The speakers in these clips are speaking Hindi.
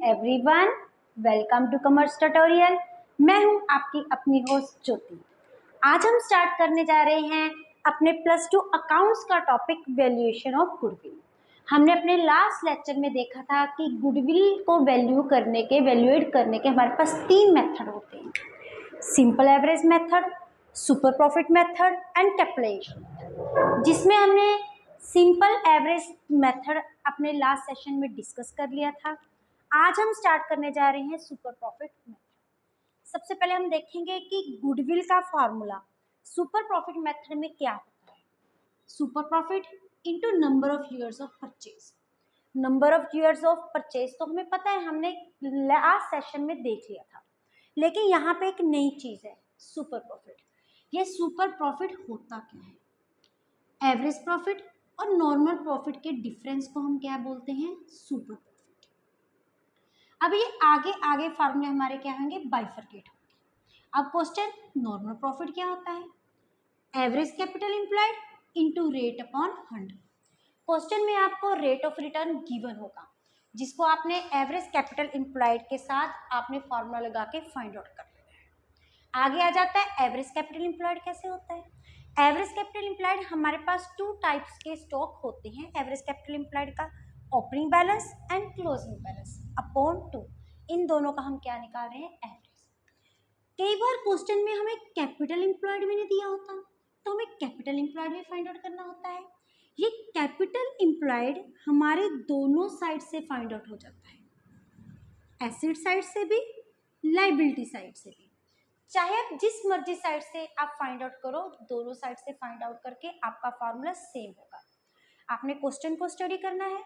Everyone, welcome to commerce tutorial. मैं हूं आपकी अपनी होस्ट ज्योति। आज हम स्टार्ट करने जा रहे हैं अपने +2 अकाउंट्स का टॉपिक वैल्यूएशन ऑफ गुडविल। हमने अपने लास्ट लेक्चर में देखा था कि गुडविल को वैल्यूएट करने के हमारे पास 3 मेथड होते हैं: simple average method, super profit method and capitalisation method, जिसमें हमने सिंपल एवरेज मेथड अपने लास्ट सेशन में डिस्कस कर लिया था। आज हम स्टार्ट करने जा रहे हैं सुपर प्रॉफिट मेथड। सबसे पहले हम देखेंगे कि गुडविल का फॉर्मूला सुपर प्रॉफिट मेथड में क्या होता है। Super profit into number of years of purchase. Number of years of purchase तो हमें पता है, हमने लास्ट सेशन में देख लिया था, लेकिन यहाँ पे एक नई चीज है सुपर प्रॉफिट। ये सुपर प्रॉफिट होता क्या है? एवरेज प्रॉफिट और नॉर्मल प्रॉफिट के डिफरेंस को हम क्या बोलते हैं? Super profit. अब ये आगे आगे फार्मूले हमारे क्या होंगे? बाइफरकेट होंगे। अब क्वेश्चन, नॉर्मल प्रॉफिट क्या होता है? Average capital employed into rate upon 100। Question में आपको रेट ऑफ रिटर्न गिवन होगा, जिसको आपने एवरेज कैपिटल एम्प्लॉयड के साथ आपने फार्मूला लगा के फाइंड आउट कर लेना है। आगे आ जाता है एवरेज कैपिटल एम्प्लॉयड कैसे होता है। एवरेज कैपिटल एम्प्लॉयड हमारे पास 2 टाइप्स के स्टॉक होते हैं एवरेज कैपिटल एम्प्लॉयड का: opening balance and closing balance upon 2। इन दोनों का हम क्या निकाल रहे हैं? एवरेज। कई बार क्वेश्चन में हमें कैपिटल एम्प्लॉयड भी नहीं दिया होता, तो हमें कैपिटल एम्प्लॉयड भी फाइंड आउट करना होता है। ये कैपिटल एम्प्लॉयड हमारे दोनों साइड से फाइंड आउट हो जाता है, एसेट साइड से भी, लाइबिलिटी साइड से भी। चाहे आप जिस मर्जी साइड से आप फाइंड आउट करो, दोनों साइड से फाइंड आउट करके आपका फार्मूला सेम होगा। आपने क्वेश्चन को स्टडी करना है।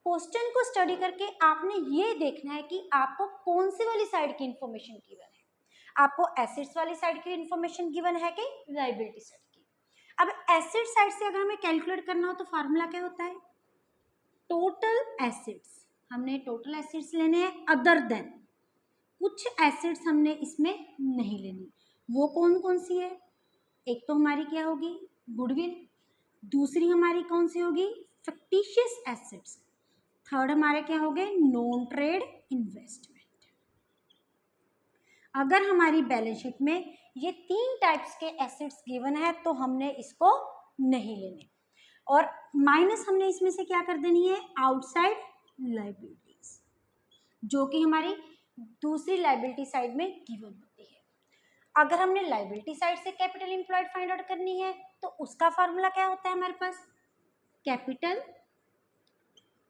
क्वेश्चन को स्टडी करके आपने ये देखना है कि आपको कौन सी वाली साइड की इंफॉर्मेशन गिवन है। आपको एसेट्स वाली साइड की इंफॉर्मेशन गिवन है कि लायबिलिटी साइड की। अब एसेट साइड से अगर हमें कैलकुलेट करना हो तो फार्मूला क्या होता है? Total assets. हमने टोटल एसेट्स लेने हैं अदर देन, कुछ एसेट्स हमने इसमें नहीं लेनी। वो कौन कौन सी है? एक तो हमारी क्या होगी? गुडविल। दूसरी हमारी कौन सी होगी? Fictitious assets. थर्ड हमारे क्या हो गए? Non trade investment. अगर हमारी बैलेंस शीट में ये 3 टाइप्स के एसेट्स गिवन है तो हमने इसको नहीं लेने, और माइनस हमने इसमें से क्या कर देनी है? आउटसाइड लायबिलिटीज, जो कि हमारी दूसरी लायबिलिटी साइड में गिवन होती है। अगर हमने लायबिलिटी साइड से कैपिटल एम्प्लॉयड फाइंड आउट करनी है तो उसका फार्मूला क्या होता है हमारे पास? Capital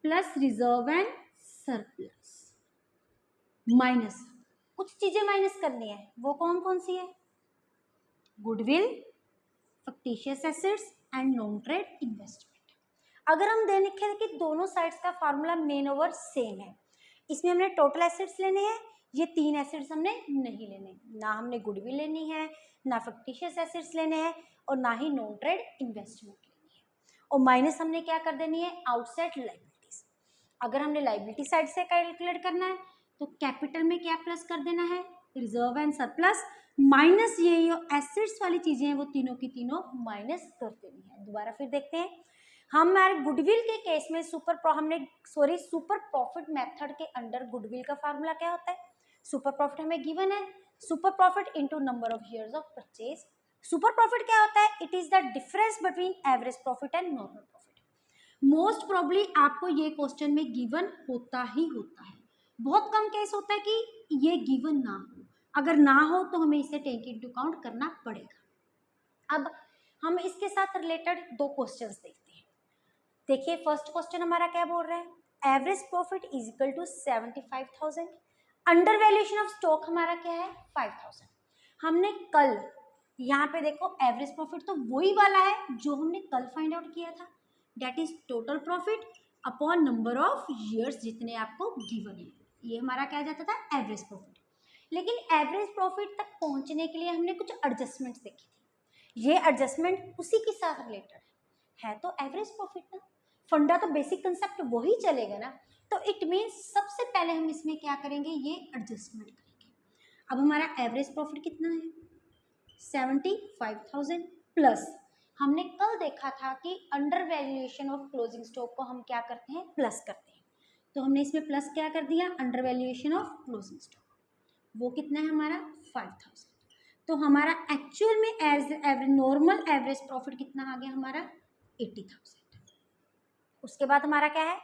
plus reserve and surplus minus कुछ चीजें माइनस करनी है। वो कौन कौन सी है? Goodwill, fictitious assets and non trade investment. अगर हम देखें कि दोनों साइड्स का फार्मूला मेन ओवर सेम है, इसमें हमने टोटल एसेट्स लेने हैं, ये 3 एसेट्स हमने नहीं लेने, ना हमने गुडविल लेनी है, ना फिक्टिशियस एसेट्स लेने हैं, और ना ही नॉन ट्रेड इन्वेस्टमेंट लेनी है। और माइनस हमने क्या कर देनी है? Outside liabilities. अगर हमने लायबिलिटी साइड से कैलकुलेट करना है तो कैपिटल में क्या प्लस कर देना है? रिजर्व एंड सरप्लस, माइनस ये एसेट्स वाली चीजें हैं वो तीनों की तीनों माइनस कर देनी है। दोबारा फिर देखते हैं, हमारे गुडविल के केस में सुपर प्रॉफिट मेथड के अंडर गुडविल का फार्मूला क्या होता है? सुपर प्रॉफिट हमें गिवन है, super profit into number of years of purchase. Super profit क्या होता है? It is the difference between average profit and normal profit. Most probably आपको ये क्वेश्चन में गिवन होता ही होता है, बहुत कम केस होता है कि ये गिवन ना हो। अगर ना हो तो हमें इसे टेक इनटू अकाउंट करना पड़ेगा। अब हम इसके साथ रिलेटेड 2 क्वेश्चंस देखते हैं। देखिए, फर्स्ट क्वेश्चन हमारा क्या बोल रहा है? Average profit is equal to 75,000। Under valuation of stock हमारा क्या है? 5,000। हमने कल यहाँ पे देखो, एवरेज प्रॉफिट तो वही वाला है जो हमने कल फाइंड आउट किया था, that is total profit upon number of years जितने आपको गिवन है। ये हमारा क्या जाता था? Average profit. लेकिन एवरेज प्रॉफिट तक पहुंचने के लिए हमने कुछ एडजस्टमेंट्स देखी थी। ये एडजस्टमेंट उसी के साथ रिलेटेड है तो एवरेज प्रॉफिट ना, फंडा तो बेसिक कंसेप्ट वही चलेगा ना। तो इट मीन्स सबसे पहले हम इसमें क्या करेंगे? ये एडजस्टमेंट करेंगे। अब हमारा एवरेज प्रॉफिट कितना है? 75,000 प्लस हमने कल देखा था कि under valuation of closing stock को हम क्या करते हैं? प्लस करते हैं। तो हमने इसमें प्लस क्या कर दिया, under valuation of closing stock, वो कितना है हमारा 5000। तो हमारा एक्चुअल में एज नॉर्मल एवरेज प्रॉफिट कितना आ गया हमारा 80,000। उसके बाद हमारा क्या है,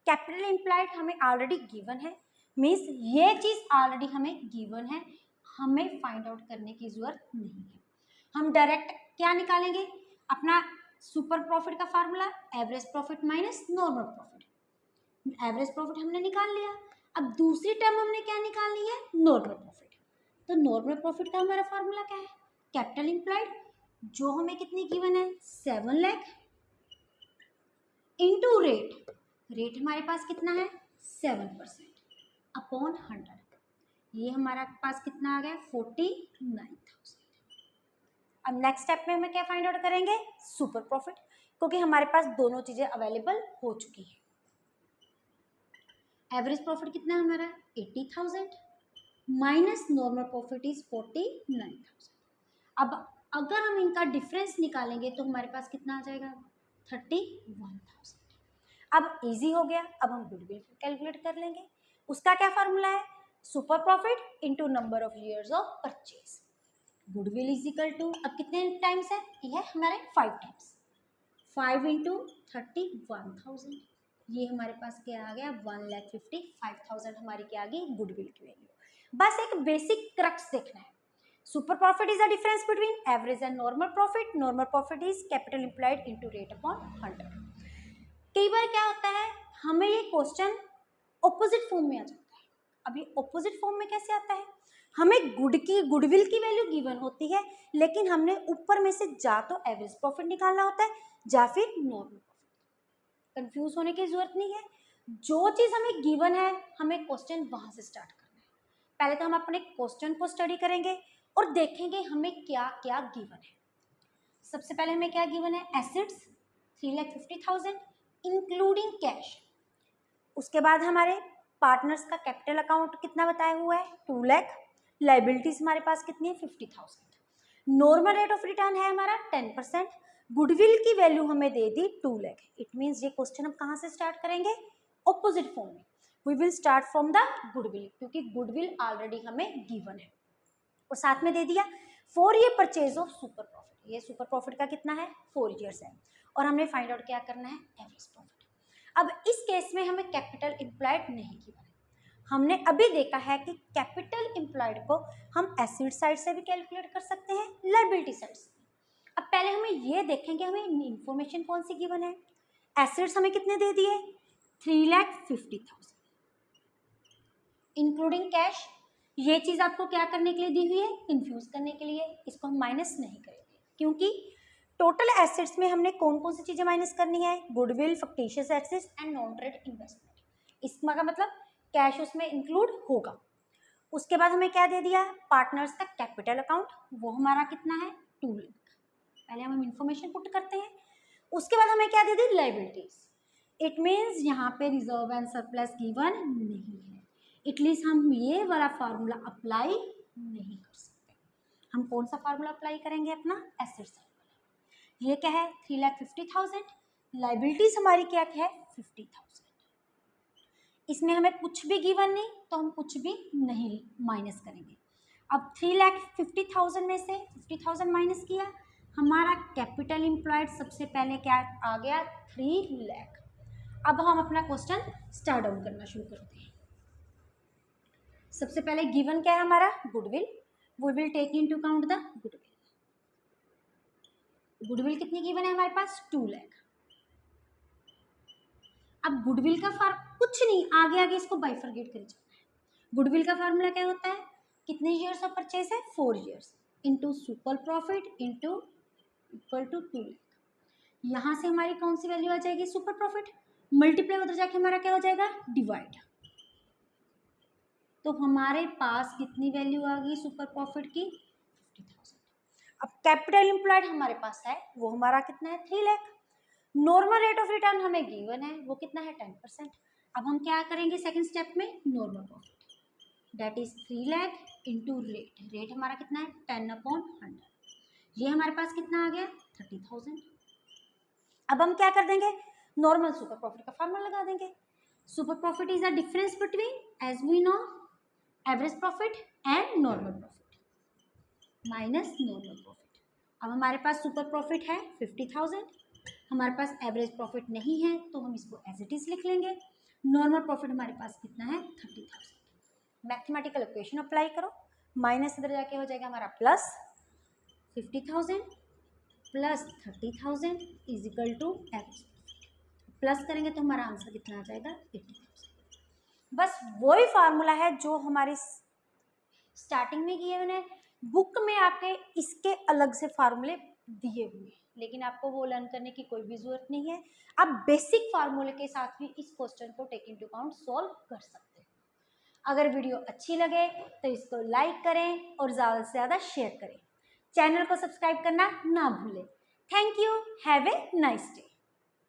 कैपिटल इम्प्लाइड हमें ऑलरेडी गिवन है, मीन्स ये चीज ऑलरेडी हमें गिवन है, हमें फाइंड आउट करने की जरूरत नहीं है। हम डायरेक्ट क्या निकालेंगे, अपना सुपर प्रॉफिट का formula average profit minus normal profit. Average profit हमने निकाल लिया, अब दूसरी टर्म हमने क्या निकालनी है, नॉर्मल प्रॉफिट। तो नॉर्मल प्रॉफिट का हमारा फार्मूला क्या है, कैपिटल इम्प्लाइड जो हमें कितनी गिवन है 7 लाख इंटू रेट, रेट हमारे पास कितना है 7% अपॉन 100, ये हमारा पास कितना आ गया 49,000। अब नेक्स्ट स्टेप में हमें क्या फाइंड आउट करेंगे, सुपर प्रॉफिट, क्योंकि हमारे पास दोनों चीजें अवेलेबल हो चुकी है। एवरेज प्रॉफिट कितना है हमारा 80,000 माइनस नॉर्मल प्रॉफिट इज 49,000। अब अगर हम इनका डिफरेंस निकालेंगे तो हमारे पास कितना आ जाएगा 31,000। अब इजी हो गया, अब हम गुडविल कैलकुलेट कर लेंगे। उसका क्या फार्मूला है, super profit into number of years of purchase. Goodwill is equal to, अब कितने टाइम्स है, ये है हमारे 5 टाइम्स, 5 इंटू 31,000, ये हमारे पास क्या आ गया 1,55,000 हमारी क्या आ गई गुडविल की वैल्यू। बस एक बेसिक क्रक्स देखना है, super profit is the difference between average and normal profit, normal profit is capital implied into rate upon 100। कई बार क्या होता है, हमें ये क्वेश्चन ऑपोजिट फॉर्म में आ जाता है। अब ये ऑपोजिट फॉर्म में कैसे आता है, हमें गुडविल की वैल्यू गिवन होती है, लेकिन हमने ऊपर में से जा तो एवरेज प्रॉफिट निकालना होता है या फिर नॉर्मल प्रॉफिट। कंफ्यूज होने की जरूरत नहीं है, जो चीज हमें गिवन है हमें क्वेश्चन वहां से स्टार्ट करना है। पहले तो हम अपने क्वेश्चन को स्टडी करेंगे और देखेंगे हमें क्या क्या गिवन है। सबसे पहले हमें क्या गिवन है, एसेट्स 3,50,000 इंक्लूडिंग कैश। उसके बाद हमारे पार्टनर्स का कैपिटल अकाउंट कितना बताया हुआ है 2 लाख, लाइबिलिटीज हमारे पास कितनी है 50,000, नॉर्मल रेट ऑफ रिटर्न है हमारा 10%, गुडविल की वैल्यू हमें दे दी 2 लाख। इट मीन्स ये क्वेश्चन हम कहाँ से स्टार्ट करेंगे, ऑपोजिट फॉर्म में। We will start from the goodwill, क्योंकि गुडविल ऑलरेडी हमें गिवन है और साथ में दे दिया 4 year purchase of super profit. ये सुपर प्रॉफिट का कितना है 4 ईयर्स है, और हमने फाइंड आउट क्या करना है एवरेज प्रॉफिट। अब इस केस में हमें कैपिटल इम्प्लाइड नहीं गिवन है, हमने अभी देखा है कि कैपिटल इम्प्लाइड को हम एसेट साइड से भी कैलकुलेट कर सकते हैं, लायबिलिटी साइड से। अब पहले हमें ये देखेंगे हमें इंफॉर्मेशन कौन सी गिवन है, एसेट्स हमें कितने दे दिए 3,50,000 इंक्लूडिंग कैश। ये चीज आपको क्या करने के लिए दी हुई है, कंफ्यूज करने के लिए, इसको हम माइनस नहीं करेंगे, क्योंकि टोटल एसेट्स में हमने कौन कौन सी चीजें माइनस करनी है, goodwill, fictitious assets and non trade investment. इसका मतलब कैश उसमें इंक्लूड होगा। उसके बाद हमें क्या दे दिया, पार्टनर्स का कैपिटल अकाउंट, वो हमारा कितना है 2 लाख। पहले हम इंफॉर्मेशन पुट करते हैं। उसके बाद हमें क्या दे दी, लायबिलिटीज। इट मीन्स यहाँ पे रिजर्व एंड सरप्लस गिवन नहीं है, इटलीस्ट हम ये वाला फार्मूला अप्लाई नहीं कर सकते। हम कौन सा फार्मूला अप्लाई करेंगे, अपना एसेट साइड वाला। ये क्या है 3,50,000, लाइबिलिटीज हमारी क्या है 50,000। इसमें हमें कुछ भी गिवन नहीं तो हम कुछ भी नहीं माइनस करेंगे। अब 3,50,000 में से 50,000 माइनस किया, हमारा कैपिटल इम्प्लॉयड सबसे पहले क्या आ गया 3 लाख। अब हम अपना क्वेश्चन स्टार्ट डाउन करना शुरू करते हैं। सबसे पहले गिवन क्या है हमारा goodwill, we will take into account the goodwill. Goodwill कितनी गिवन है हमारे पास 2 लाख। अब गुडविल का कुछ नहीं, आगे आगे इसको बाइफरगेट कर जाना है। गुडविल का फार्मूला क्या होता है, कितने ईयर्स ऑफ परचेज है 4 years into super profit into equal to 2 lakh. यहाँ से हमारी कौन सी वैल्यू आ जाएगी सुपर प्रॉफिट, मल्टीप्लाई उधर जाके हमारा क्या हो जाएगा डिवाइड। तो हमारे पास कितनी वैल्यू आ गई सुपर प्रॉफिट की 50,000। अब कैपिटल इम्प्लॉयड हमारे पास है, वो हमारा कितना है 3 lakh. Normal rate of return हमें गिवन है, वो कितना है 10%। अब हम क्या करेंगे सेकंड स्टेप में, normal profit that is 3 lakh into rate, rate हमारा कितना है 10/100, ये हमारे पास कितना आ गया 30,000। अब हम क्या कर देंगे, नॉर्मल सुपर प्रॉफिट का फार्मूला लगा देंगे। Super profit is the difference between, as we know, average profit and normal profit minus normal profit. अब हमारे पास सुपर प्रॉफिट है 50,000, हमारे पास एवरेज प्रॉफिट नहीं है तो हम इसको एज इट इज लिख लेंगे। नॉर्मल प्रॉफिट हमारे पास कितना है 30,000। मैथमेटिकल इक्वेशन अप्लाई करो, माइनस इधर जाके हो जाएगा हमारा plus 50,000 plus 30,000 is equal to average. Plus करेंगे तो हमारा आंसर कितना आ जाएगा 80,000। बस वही फार्मूला है जो हमारी स्टार्टिंग में किए मैंने, बुक में आपके इसके अलग से फार्मूले दिए हुए, लेकिन आपको वो लर्न करने की कोई भी जरूरत नहीं है। आप बेसिक फार्मूले के साथ भी इस क्वेश्चन को टेक इनटू अकाउंट सॉल्व कर सकते हैं। अगर वीडियो अच्छी लगे तो इसको लाइक करें और ज़्यादा से ज़्यादा शेयर करें। चैनल को सब्सक्राइब करना ना भूलें। Thank you, have a nice day.